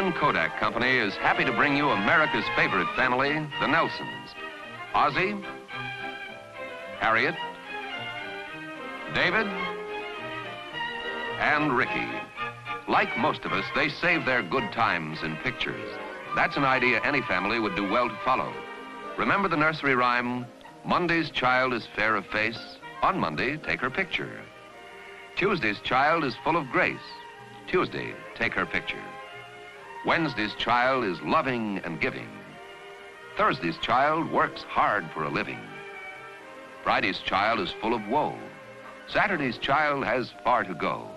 Newman Kodak Company is happy to bring you America's favorite family, the Nelsons. Ozzie, Harriet, David, and Ricky. Like most of us, they save their good times in pictures. That's an idea any family would do well to follow. Remember the nursery rhyme, Monday's child is fair of face. On Monday, take her picture. Tuesday's child is full of grace. Tuesday, take her picture. Wednesday's child is loving and giving. Thursday's child works hard for a living. Friday's child is full of woe. Saturday's child has far to go.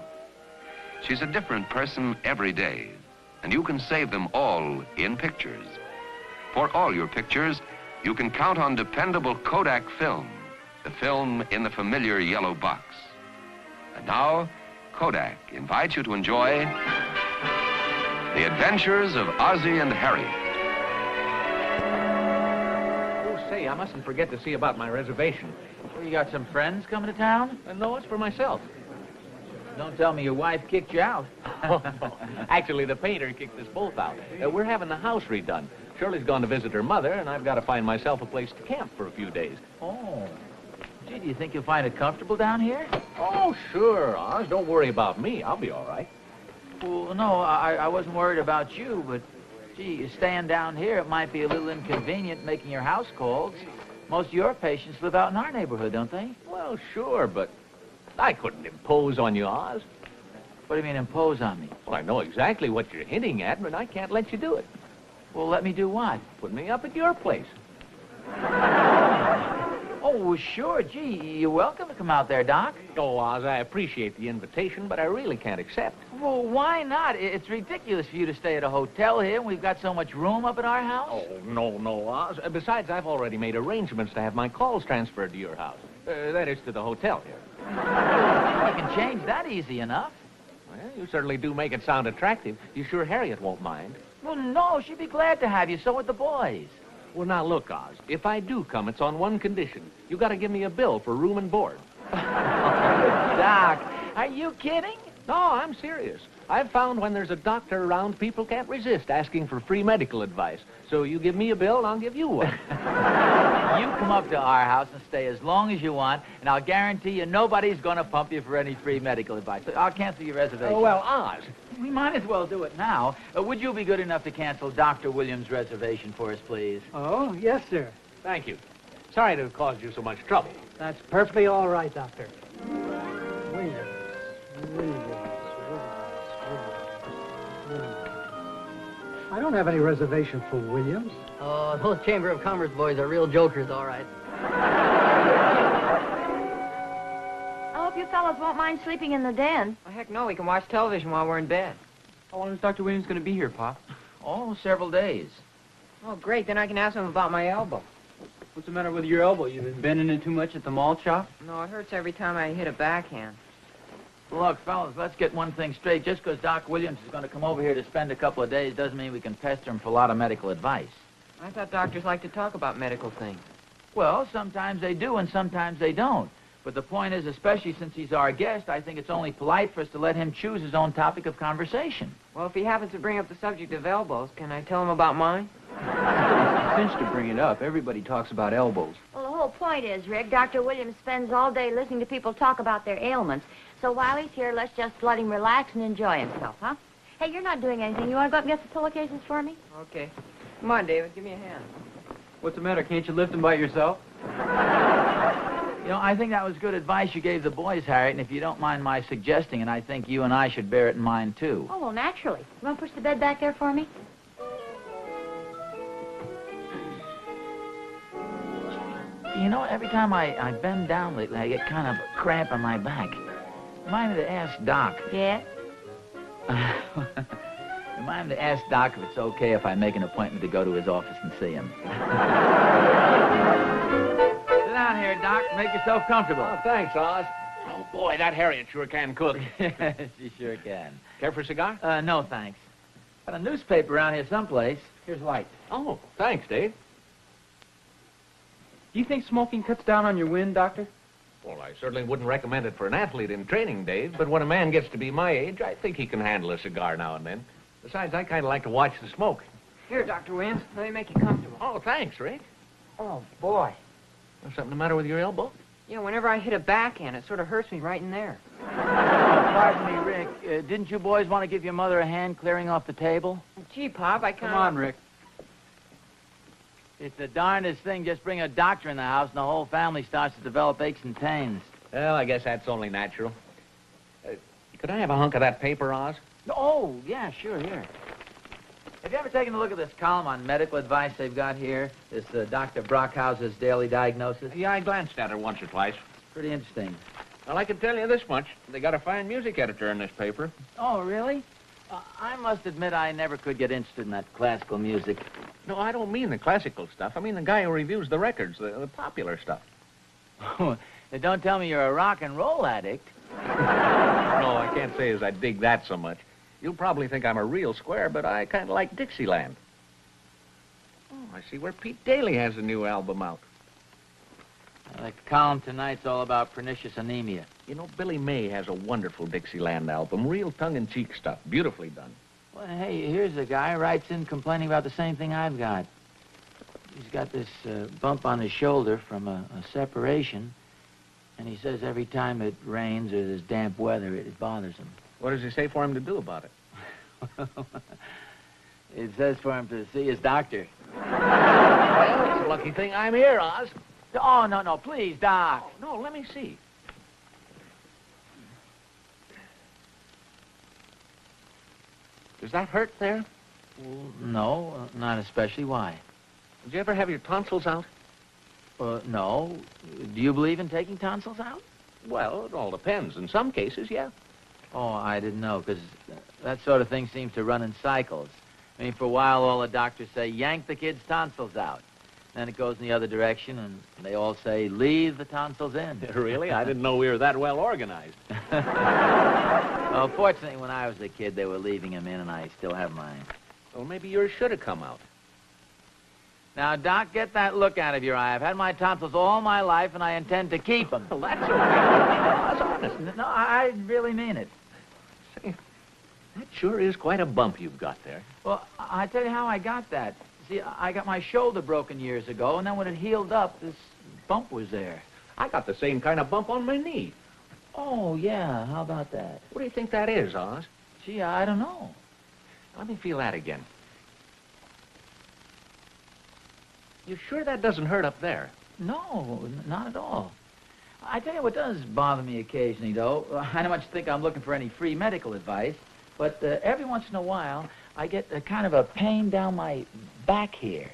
She's a different person every day, and you can save them all in pictures. For all your pictures, you can count on dependable Kodak film, the film in the familiar yellow box. And now, Kodak invites you to enjoy The Adventures of Ozzie and Harriet. Oh, say, I mustn't forget to see about my reservation. Well, you got some friends coming to town? No, it's for myself. Don't tell me your wife kicked you out. Actually, the painter kicked us both out. We're having the house redone. Shirley's gone to visit her mother, and I've got to find myself a place to camp for a few days. Oh. Gee, do you think you'll find it comfortable down here? Oh, sure, Oz. Don't worry about me. I'll be all right. Well, no, I wasn't worried about you, but, gee, staying down here, it might be a little inconvenient making your house calls. Most of your patients live out in our neighborhood, don't they? Well, sure, but I couldn't impose on you, Oz. What do you mean, impose on me? Well, I know exactly what you're hinting at, but I can't let you do it. Well, let me do what? Put me up at your place. Oh, well, sure. Gee, you're welcome to come out there, Doc. Oh, Oz, I appreciate the invitation, but I really can't accept. Well, why not? It's ridiculous for you to stay at a hotel here, and we've got so much room up at our house. Oh, no, Oz. Besides, I've already made arrangements to have my calls transferred to your house. That is, to the hotel here. You can change that easy enough. Well, you certainly do make it sound attractive. You sure Harriet won't mind? Well, no, she'd be glad to have you. So would the boys. Well, now, look, Oz. If I do come, it's on one condition. You got to give me a bill for room and board. Doc, are you kidding? No, I'm serious. I've found when there's a doctor around, people can't resist asking for free medical advice. So you give me a bill, and I'll give you one. You come up to our house and stay as long as you want, and I'll guarantee you nobody's going to pump you for any free medical advice. I'll cancel your reservation. Oh, well, Oz. We might as well do it now. Would you be good enough to cancel Dr. Williams' reservation for us, please? Oh, yes, sir. Thank you. Sorry to have caused you so much trouble. That's perfectly all right, Doctor. Williams. I don't have any reservation for Williams. Oh, those Chamber of Commerce boys are real jokers, all right. I hope you fellas won't mind sleeping in the den. Well, heck no, we can watch television while we're in bed. How long is Dr. Williams going to be here, Pop? Oh, several days. Oh, great, then I can ask him about my elbow. What's the matter with your elbow? You've been bending it too much at the mall shop? No, it hurts every time I hit a backhand. Look, fellas, let's get one thing straight. Just because Doc Williams is going to come over here to spend a couple of days doesn't mean we can pester him for a lot of medical advice. I thought doctors like to talk about medical things. Well, sometimes they do and sometimes they don't. But the point is, especially since he's our guest, I think it's only polite for us to let him choose his own topic of conversation. Well, if he happens to bring up the subject of elbows, can I tell him about mine? Cinch to bring it up. Everybody talks about elbows. Well, the whole point is, Rick, Dr. Williams spends all day listening to people talk about their ailments. So while he's here, let's just let him relax and enjoy himself, huh? Hey, you're not doing anything. You want to go up and get some pillowcases for me? Okay. Come on, David, give me a hand. What's the matter? Can't you lift them by yourself? You know, I think that was good advice you gave the boys, Harriet, and if you don't mind my suggesting it, I think you and I should bear it in mind, too. Oh, well, naturally. You want to push the bed back there for me? You know, every time I bend down lately, I get kind of a cramp in my back. Remind me to ask Doc. Yeah? Remind me to ask Doc if it's okay if I make an appointment to go to his office and see him. Sit down here, Doc. Make yourself comfortable. Oh, thanks, Oz. Oh, boy, that Harriet sure can cook. She sure can. Care for a cigar? No, thanks. Got a newspaper around here someplace. Here's light. Oh, thanks, Dave. Do you think smoking cuts down on your wind, Doctor? Well, I certainly wouldn't recommend it for an athlete in training, Dave, but when a man gets to be my age, I think he can handle a cigar now and then. Besides, I kind of like to watch the smoke. Here, Dr. Williams, let me make you comfortable. Oh, thanks, Rick. Oh, boy. Something the matter with your elbow? Yeah, whenever I hit a backhand, it sort of hurts me right in there. Pardon me, Rick. Didn't you boys want to give your mother a hand clearing off the table? Gee, Pop, I kind Come on, Rick. It's the darndest thing. Just bring a doctor in the house and the whole family starts to develop aches and pains. Well, I guess that's only natural. Could I have a hunk of that paper, Oz? Oh, yeah, sure, here. Have you ever taken a look at this column on medical advice they've got here? This Dr. Brockhouse's daily diagnosis? Yeah, I glanced at her once or twice. Pretty interesting. Well, I can tell you this much. They got a fine music editor in this paper. Oh, really? I must admit I never could get interested in that classical music. No, I don't mean the classical stuff. I mean the guy who reviews the records, the popular stuff. Don't tell me you're a rock and roll addict. No, I can't say as I dig that so much. You'll probably think I'm a real square, but I kind of like Dixieland. Oh, I see where Pete Daly has a new album out. The column tonight's all about pernicious anemia. You know, Billy May has a wonderful Dixieland album, real tongue-in-cheek stuff, beautifully done. Well, hey, here's a guy writes in complaining about the same thing I've got. He's got this bump on his shoulder from a separation, and he says every time it rains or there's damp weather, it bothers him. What does he say for him to do about it? It says for him to see his doctor. Well, it's a lucky thing I'm here, Oz. Oh, no, please, Doc. No, let me see. Does that hurt there? Well, no, not especially. Why? Did you ever have your tonsils out? No. Do you believe in taking tonsils out? Well, it all depends. In some cases, yeah. Oh, I didn't know, because that sort of thing seems to run in cycles. I mean, for a while, all the doctors say, yank the kid's tonsils out. Then it goes in the other direction, and they all say, leave the tonsils in. Really? I didn't know we were that well organized. Well, fortunately, when I was a kid, they were leaving them in, and I still have mine. Well, maybe yours should have come out. Now, Doc, get that look out of your eye. I've had my tonsils all my life, and I intend to keep them. Well, that's okay. That's honest. No, I really mean it. Say, that sure is quite a bump you've got there. Well, I tell you how I got that. See, I got my shoulder broken years ago, and then when it healed up, this bump was there. I got the same kind of bump on my knee. Oh, yeah, how about that? What do you think that is, Oz? Gee, I don't know. Let me feel that again. You sure that doesn't hurt up there? No, not at all. I tell you what does bother me occasionally, though. I don't much think I'm looking for any free medical advice, but every once in a while, I get a kind of a pain down my back here.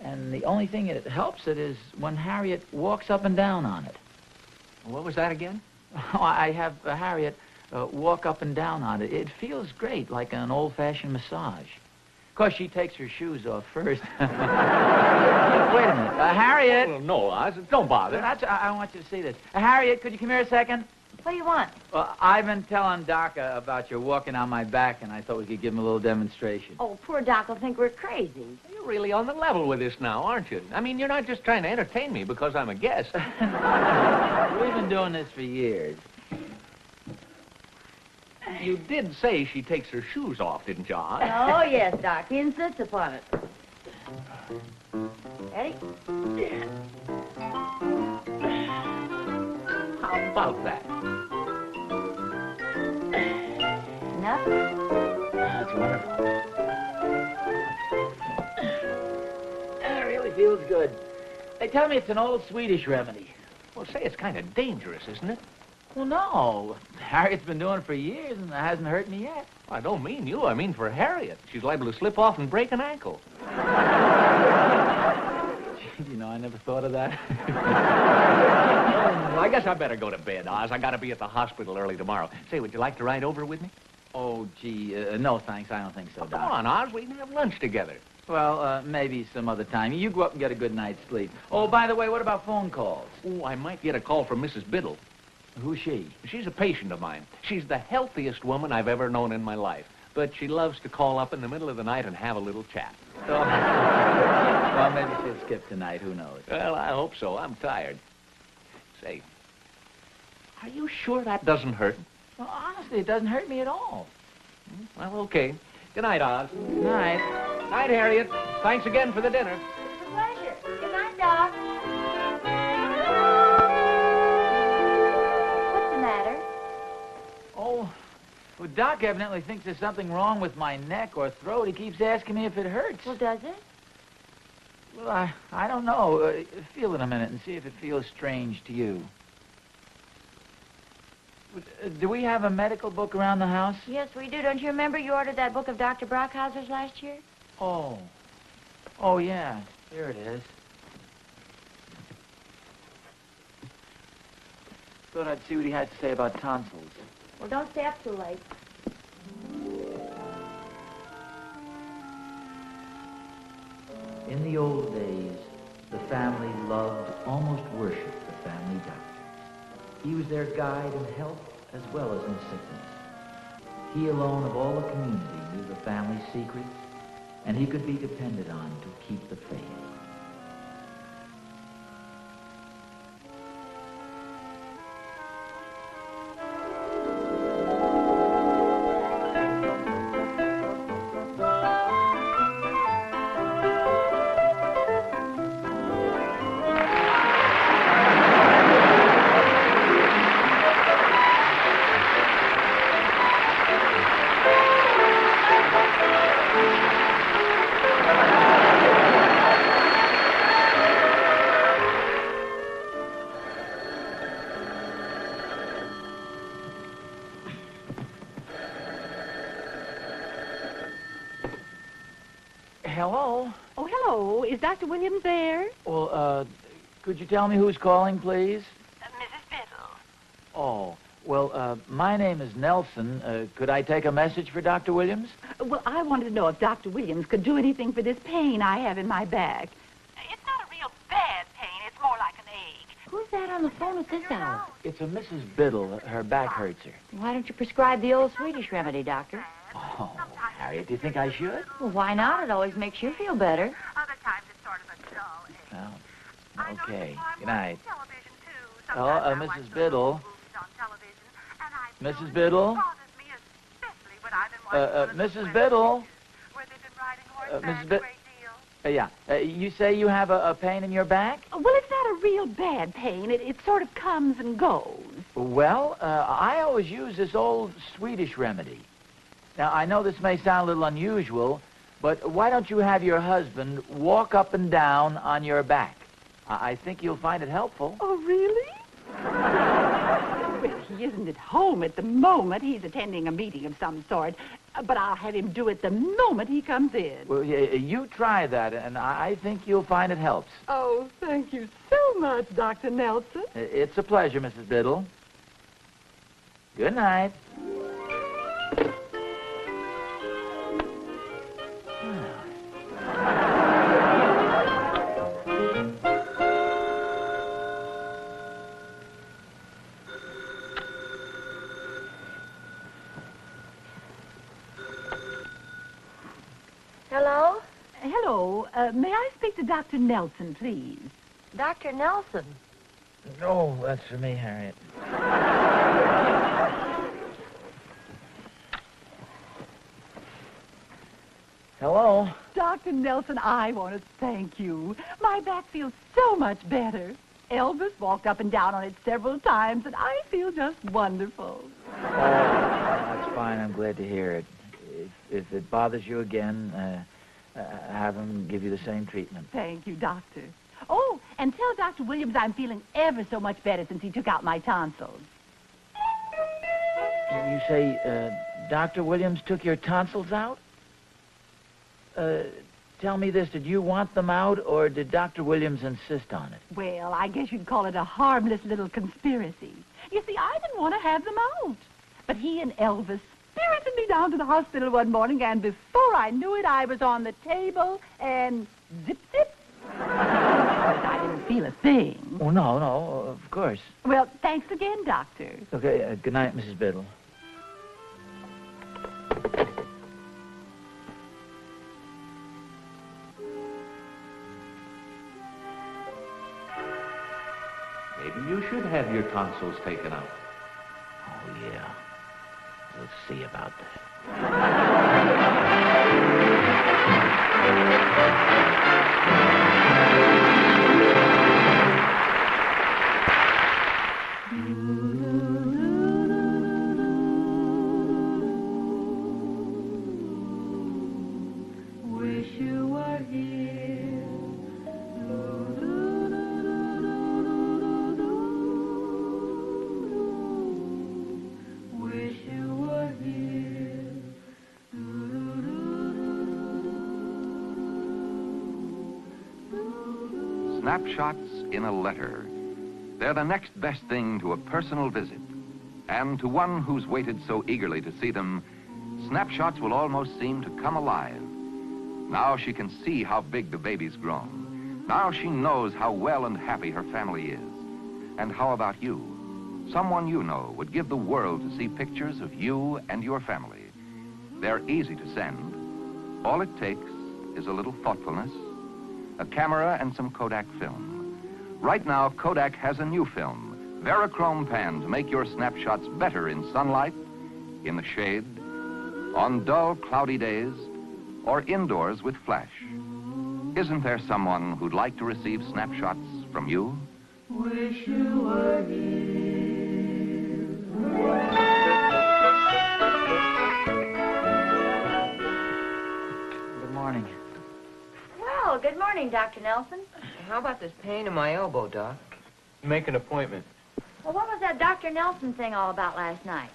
And the only thing that helps it is when Harriet walks up and down on it. What was that again? Oh, I have Harriet walk up and down on it. It feels great, like an old-fashioned massage. Of course, she takes her shoes off first. Wait a minute. Harriet! Well, no, Oz, don't bother. I want you to see this. Harriet, could you come here a second? What do you want? Well, I've been telling Doc about your walking on my back, and I thought we could give him a little demonstration. Oh, poor Doc will think we're crazy. You're really on the level with this now, aren't you? I mean, you're not just trying to entertain me because I'm a guest. We've been doing this for years. You did say she takes her shoes off, didn't you, Oz? Oh, yes, Doc. He insists upon it. Ready? How about that? Enough? That's wonderful. That really feels good. They tell me it's an old Swedish remedy. Well, say, it's kind of dangerous, isn't it? Well, no. Harriet's been doing it for years, and it hasn't hurt me yet. I don't mean you. I mean for Harriet. She's liable to slip off and break an ankle. You know, I never thought of that. Well, I guess I better go to bed, Oz. I got to be at the hospital early tomorrow. Say, would you like to ride over with me? Oh, gee, no thanks. I don't think so, Come Doc. on, Oz. We can have lunch together. Well, maybe some other time. You go up and get a good night's sleep. Oh, by the way, what about phone calls? Oh, I might get a call from Mrs. Biddle. Who's she? She's a patient of mine. She's the healthiest woman I've ever known in my life. But she loves to call up in the middle of the night and have a little chat. Oh. Well, maybe she'll skip tonight. Who knows? Well, I hope so. I'm tired. Say, are you sure that doesn't hurt? Well, honestly, it doesn't hurt me at all. Well, okay. Good night, Oz. Night. Night, Harriet. Thanks again for the dinner. It's a pleasure. Good night, Doc. What's the matter? Oh, well, Doc evidently thinks there's something wrong with my neck or throat. He keeps asking me if it hurts. Well, does it? Well, I don't know. Feel it a minute and see if it feels strange to you. Do we have a medical book around the house? Yes, we do. Don't you remember you ordered that book of Dr. Brockhauser's last year? Oh. Oh, yeah. Here it is. Thought I'd see what he had to say about tonsils. Well, don't stay up too late. In the old days, the family loved, almost worshipped the family doctor. He was their guide in health as well as in sickness. He alone of all the community knew the family's secrets, and he could be depended on to keep the faith. Hello? Oh, hello. Is Dr. Williams there? Well, could you tell me who's calling, please? Mrs. Biddle. Oh, well, my name is Nelson. Could I take a message for Dr. Williams? Well, I wanted to know if Dr. Williams could do anything for this pain I have in my back. It's not a real bad pain. It's more like an ache. Who's that on the phone at this hour? It's a Mrs. Biddle. Her back hurts her. Why don't you prescribe the old Swedish remedy, Doctor? Oh, Harriet, do you think I should? Well, why not? It always makes you feel better. Other times it's sort of a dull ache. Well, okay. Good night. Television, too. Hello, Sometimes I watch Mrs. those Biddle. movies on television, and I Mrs. know it Biddle? bothers me especially when I've been watching one of those Mrs. French Biddle? pictures where they've been riding horseback Mrs. a Bid- great deal. Yeah. You say you have a pain in your back? Well, it's not a real bad pain. It sort of comes and goes. Well, I always use this old Swedish remedy. Now, I know this may sound a little unusual, but why don't you have your husband walk up and down on your back? I think you'll find it helpful. Oh, really? Well, he isn't at home at the moment. He's attending a meeting of some sort. But I'll have him do it the moment he comes in. Well, you try that, and I think you'll find it helps. Oh, thank you so much, Dr. Nelson. It's a pleasure, Mrs. Biddle. Good night. Hello? Hello. May I speak to Dr. Nelson, please? Dr. Nelson. No, that's for me, Harriet. Hello? Dr. Nelson, I want to thank you. My back feels so much better. Elvis walked up and down on it several times, and I feel just wonderful. Oh, that's fine. I'm glad to hear it. If it bothers you again, have him give you the same treatment. Thank you, Doctor. Oh, and tell Dr. Williams I'm feeling ever so much better since he took out my tonsils. You say Dr. Williams took your tonsils out? Tell me this, did you want them out, or did Dr. Williams insist on it? Well, I guess you'd call it a harmless little conspiracy. You see, I didn't want to have them out. But he and Elvis spirited me down to the hospital one morning, and before I knew it, I was on the table, and zip, zip. I didn't feel a thing. Oh, no, of course. Well, thanks again, Doctor. Okay, good night, Mrs. Biddle. Maybe you should have your tonsils taken out. Oh, yeah. We'll see about that. Wish you were here. Wish you were here. Snapshots in a letter. They're the next best thing to a personal visit. And to one who's waited so eagerly to see them, snapshots will almost seem to come alive. Now she can see how big the baby's grown. Now she knows how well and happy her family is. And how about you? Someone you know would give the world to see pictures of you and your family. They're easy to send. All it takes is a little thoughtfulness, a camera, and some Kodak film. Right now, Kodak has a new film, Verichrome Pan, to make your snapshots better in sunlight, in the shade, on dull, cloudy days, or indoors with flash. Isn't there someone who'd like to receive snapshots from you? Wish you were here. Good morning. Well, good morning, Dr. Nelson. How about this pain in my elbow, Doc? Make an appointment. Well, what was that Dr. Nelson thing all about last night?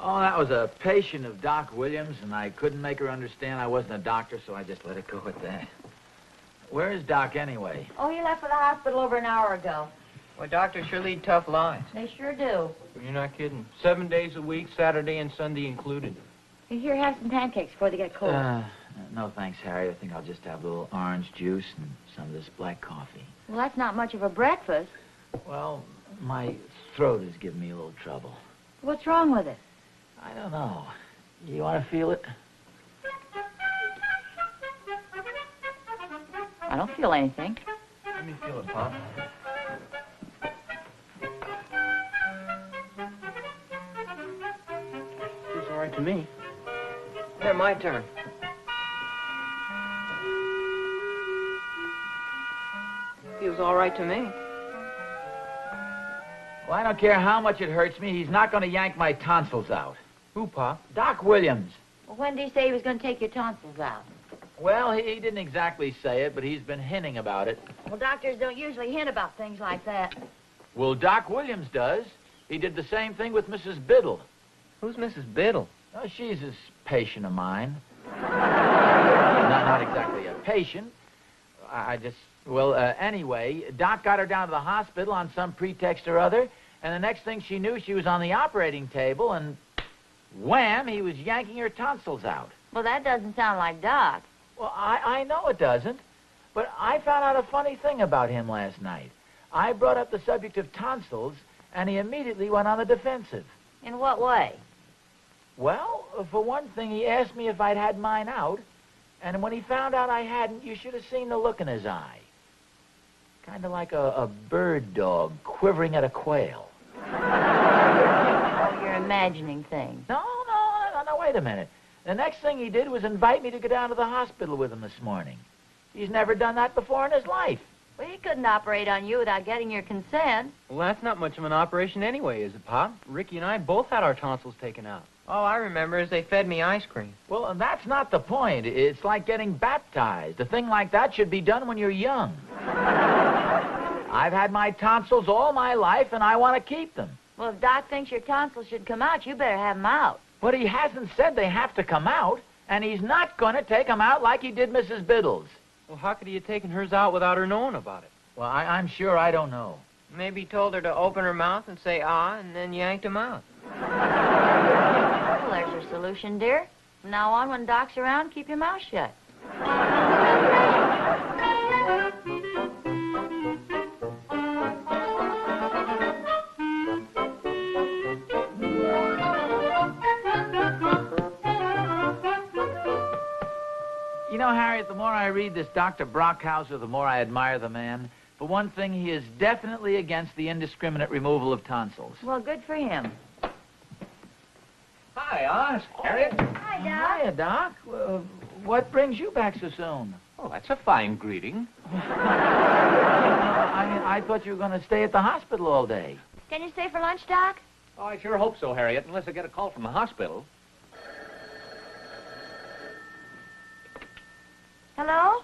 Oh, that was a patient of Doc Williams, and I couldn't make her understand I wasn't a doctor, so I just let it go at that. Where is Doc anyway? Oh, he left for the hospital over an hour ago. Well, doctors sure lead tough lives. They sure do. You're not kidding. 7 days a week, Saturday and Sunday included. You here, have some pancakes before they get cold. No thanks, Harry. I think I'll just have a little orange juice and some of this black coffee. Well, that's not much of a breakfast. Well, my throat is giving me a little trouble. What's wrong with it? I don't know. You want to feel it? I don't feel anything. Let me feel it, Pop. Feels all right to me. Here, my turn. Feels all right to me. Well, I don't care how much it hurts me. He's not going to yank my tonsils out. Who, Pop? Doc Williams. Well, when did he say he was going to take your tonsils out? Well, he didn't exactly say it, but he's been hinting about it. Well, doctors don't usually hint about things like that. Well, Doc Williams does. He did the same thing with Mrs. Biddle. Who's Mrs. Biddle? Oh, she's a patient of mine. Not exactly a patient. Anyway, Doc got her down to the hospital on some pretext or other, and the next thing she knew, she was on the operating table, and wham, he was yanking her tonsils out. Well, that doesn't sound like Doc. Well, I know it doesn't, but I found out a funny thing about him last night. I brought up the subject of tonsils, and he immediately went on the defensive. In what way? Well, for one thing, he asked me if I'd had mine out, and when he found out I hadn't, you should have seen the look in his eye. Kind of like a bird dog quivering at a quail. Oh, you're imagining things. No, wait a minute. The next thing he did was invite me to go down to the hospital with him this morning. He's never done that before in his life. Well, he couldn't operate on you without getting your consent. Well, that's not much of an operation anyway, is it, Pop? Ricky and I both had our tonsils taken out. Oh, I remember as they fed me ice cream. Well, that's not the point. It's like getting baptized. A thing like that should be done when you're young. I've had my tonsils all my life, and I want to keep them. Well, if Doc thinks your tonsils should come out, you better have them out. But he hasn't said they have to come out, and he's not going to take them out like he did Mrs. Biddle's. Well, how could he have taken hers out without her knowing about it? Well, I'm sure I don't know. Maybe he told her to open her mouth and say, ah, and then yanked him out. Well, there's your solution, dear. From now on, when Doc's around, keep your mouth shut. You know, Harriet, the more I read this Dr. Brockhauser, the more I admire the man. For one thing, he is definitely against the indiscriminate removal of tonsils. Well, good for him. Hi, Oz. Harriet. Hi, Doc. Hiya, Doc. What brings you back so soon? Oh, that's a fine greeting. I thought you were going to stay at the hospital all day. Can you stay for lunch, Doc? Oh, I sure hope so, Harriet, unless I get a call from the hospital. Hello?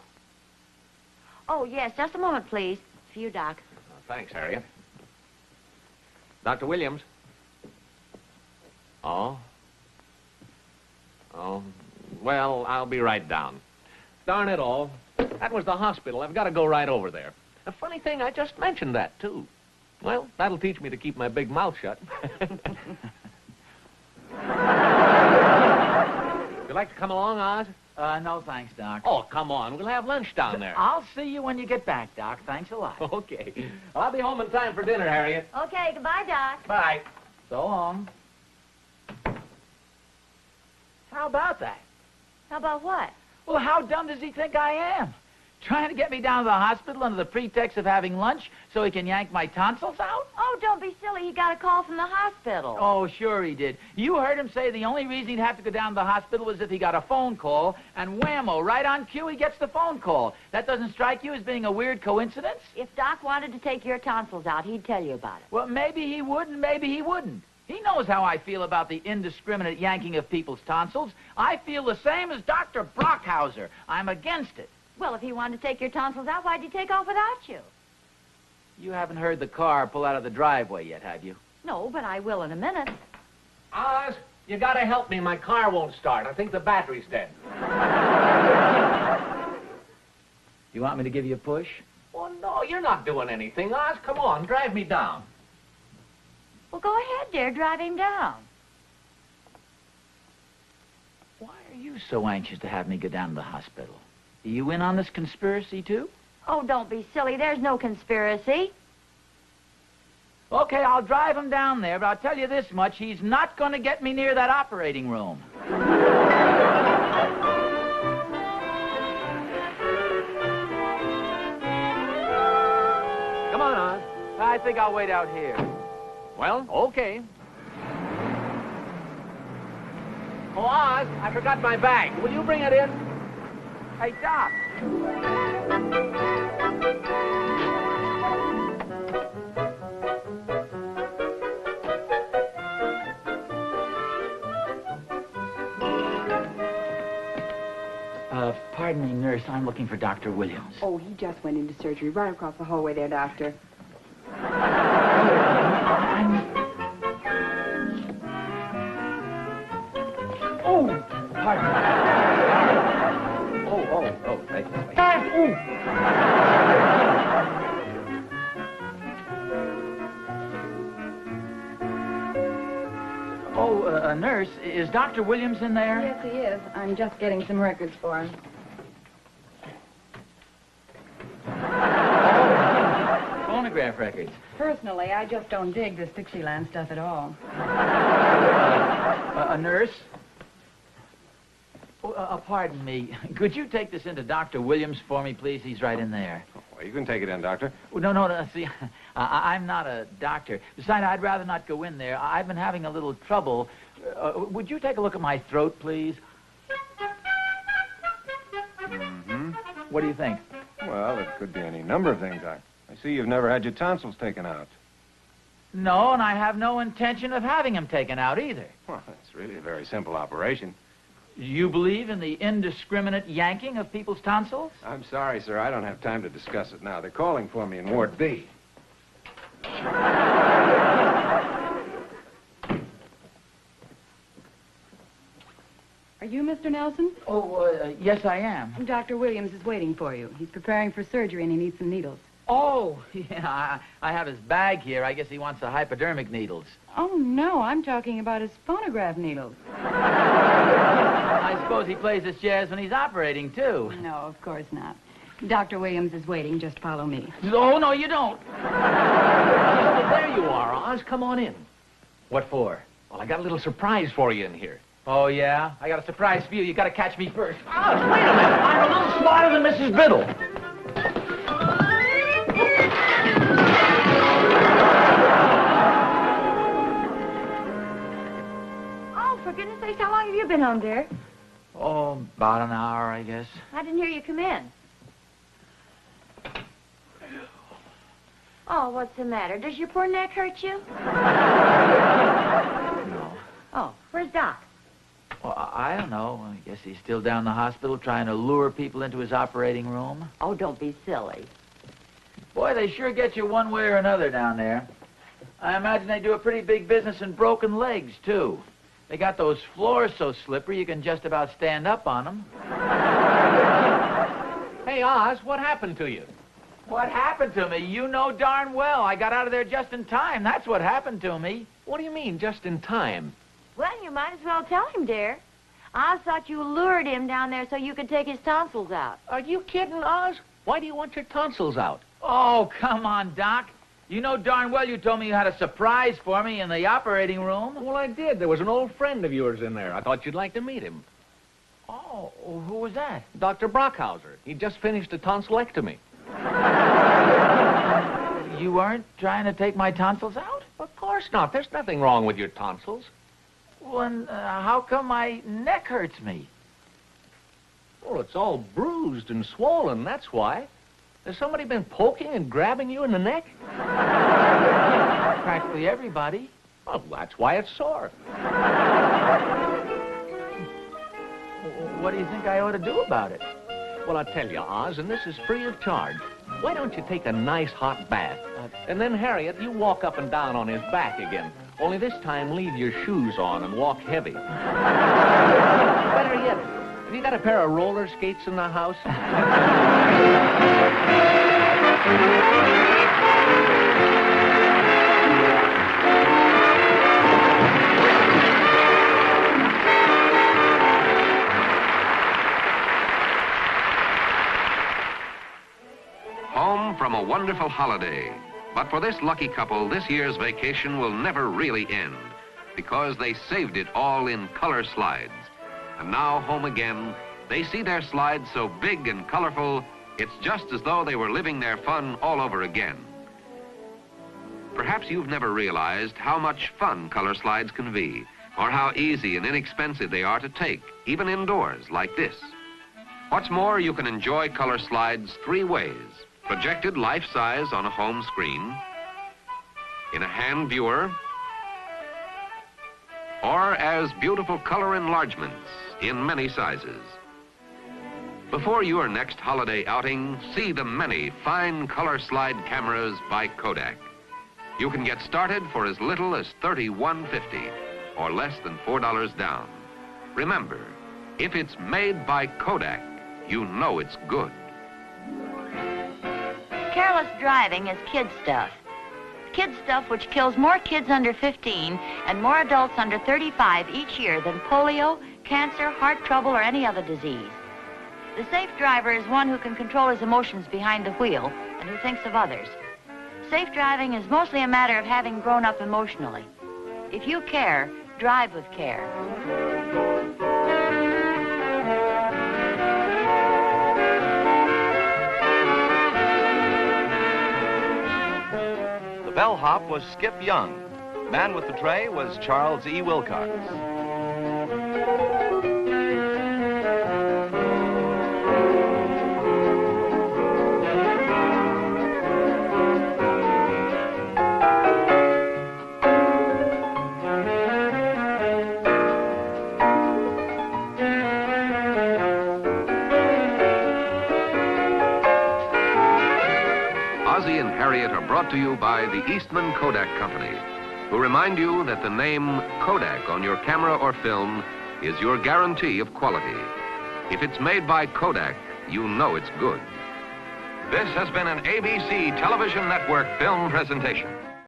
Oh, yes, just a moment, please. For you, Doc. Oh, thanks, Harriet. Dr. Williams? Oh? Oh, well, I'll be right down. Darn it all. That was the hospital. I've got to go right over there. A funny thing, I just mentioned that, too. Well, that'll teach me to keep my big mouth shut. Would you like to come along, Oz? No, thanks, Doc. Oh, come on. We'll have lunch down there. I'll see you when you get back, Doc. Thanks a lot. Okay. Well, I'll be home in time for dinner, Harriet. Okay, goodbye, Doc. Bye. So long. How about that? How about what? Well, how dumb does he think I am? Trying to get me down to the hospital under the pretext of having lunch so he can yank my tonsils out? Oh, don't be silly. He got a call from the hospital. Oh, sure he did. You heard him say the only reason he'd have to go down to the hospital was if he got a phone call, and whammo, right on cue he gets the phone call. That doesn't strike you as being a weird coincidence? If Doc wanted to take your tonsils out, he'd tell you about it. Well, maybe he would and maybe he wouldn't. He knows how I feel about the indiscriminate yanking of people's tonsils. I feel the same as Dr. Brockhauser. I'm against it. Well, if he wanted to take your tonsils out, why'd he take off without you? You haven't heard the car pull out of the driveway yet, have you? No, but I will in a minute. Oz, you gotta help me. My car won't start. I think the battery's dead. You want me to give you a push? Oh, no, you're not doing anything, Oz. Come on, drive me down. Well, go ahead, dear. Drive him down. Why are you so anxious to have me go down to the hospital? Are you in on this conspiracy, too? Oh, don't be silly. There's no conspiracy. Okay, I'll drive him down there, but I'll tell you this much. He's not going to get me near that operating room. Come on, Oz. I think I'll wait out here. Well, okay. Oh, Oz, I forgot my bag. Will you bring it in? Hey, Doc. Pardon me, nurse. I'm looking for Dr. Williams. Oh, he just went into surgery right across the hallway there, Doctor. Oh, pardon me. Oh, right this way. Nurse, is Dr. Williams in there? Yes, he is. I'm just getting some records for him. Phonograph records. Personally, I just don't dig this Dixieland stuff at all. A nurse? Pardon me. Could you take this into Dr. Williams for me, please? He's right in there. Well, you can take it in, Doctor. No. See, I'm not a doctor. Besides, I'd rather not go in there. I've been having a little trouble. Would you take a look at my throat, please? Mm-hmm. What do you think? Well, it could be any number of things. I see you've never had your tonsils taken out. No, and I have no intention of having them taken out either. Well, it's really a very simple operation. You believe in the indiscriminate yanking of people's tonsils? I'm sorry, sir. I don't have time to discuss it now. They're calling for me in Ward B. Are you Mr. Nelson? Yes, I am. Dr. Williams is waiting for you. He's preparing for surgery and he needs some needles. Oh, yeah, I have his bag here. I guess he wants the hypodermic needles. Oh, no, I'm talking about his phonograph needles. I suppose he plays his jazz when he's operating, too. No, of course not. Dr. Williams is waiting. Just follow me. Oh, no, you don't. Oh, there you are, Oz. Come on in. What for? Well, I got a little surprise for you in here. Oh, yeah? I got a surprise for you. You got to catch me first. Oz, wait a minute. I'm a little smarter than Mrs. Biddle. For goodness sakes, how long have you been home, dear? Oh, about an hour, I guess. I didn't hear you come in. Oh, what's the matter? Does your poor neck hurt you? No. Oh, where's Doc? Well, I don't know. I guess he's still down in the hospital trying to lure people into his operating room. Oh, don't be silly. Boy, they sure get you one way or another down there. I imagine they do a pretty big business in broken legs, too. They got those floors so slippery you can just about stand up on them. Hey, Oz, what happened to you? What happened to me? You know darn well. I got out of there just in time. That's what happened to me. What do you mean, just in time? Well, you might as well tell him, dear. Oz thought you lured him down there so you could take his tonsils out. Are you kidding, Oz? Why do you want your tonsils out? Oh, come on, Doc. You know darn well you told me you had a surprise for me in the operating room. Well, I did. There was an old friend of yours in there. I thought you'd like to meet him. Oh, who was that? Dr. Brockhauser. He just finished a tonsillectomy. You weren't trying to take my tonsils out? Of course not. There's nothing wrong with your tonsils. Well, then, how come my neck hurts me? Well, it's all bruised and swollen, that's why. Has somebody been poking and grabbing you in the neck? Practically everybody. Well, that's why it's sore. What do you think I ought to do about it? Well, I'll tell you, Oz, and this is free of charge. Why don't you take a nice hot bath? And then, Harriet, you walk up and down on his back again. Only this time, leave your shoes on and walk heavy. Better yet, have you got a pair of roller skates in the house? Home from a wonderful holiday. But for this lucky couple, this year's vacation will never really end because they saved it all in color slides. And now home again, they see their slides so big and colorful, it's just as though they were living their fun all over again. Perhaps you've never realized how much fun color slides can be, or how easy and inexpensive they are to take, even indoors like this. What's more, you can enjoy color slides 3 ways. Projected life-size on a home screen, in a hand viewer, or as beautiful color enlargements in many sizes. Before your next holiday outing, see the many fine color slide cameras by Kodak. You can get started for as little as $31.50 or less than $4 down. Remember, if it's made by Kodak, you know it's good. Careless driving is kid stuff. Kid stuff which kills more kids under 15 and more adults under 35 each year than polio, cancer, heart trouble, or any other disease. The safe driver is one who can control his emotions behind the wheel and who thinks of others. Safe driving is mostly a matter of having grown up emotionally. If you care, drive with care. The bellhop was Skip Young. Man with the tray was Charles E. Wilcox. Ozzie and Harriet are brought to you by the Eastman Kodak Company, who remind you that the name Kodak on your camera or film is your guarantee of quality. If it's made by Kodak, you know it's good. This has been an ABC Television Network film presentation.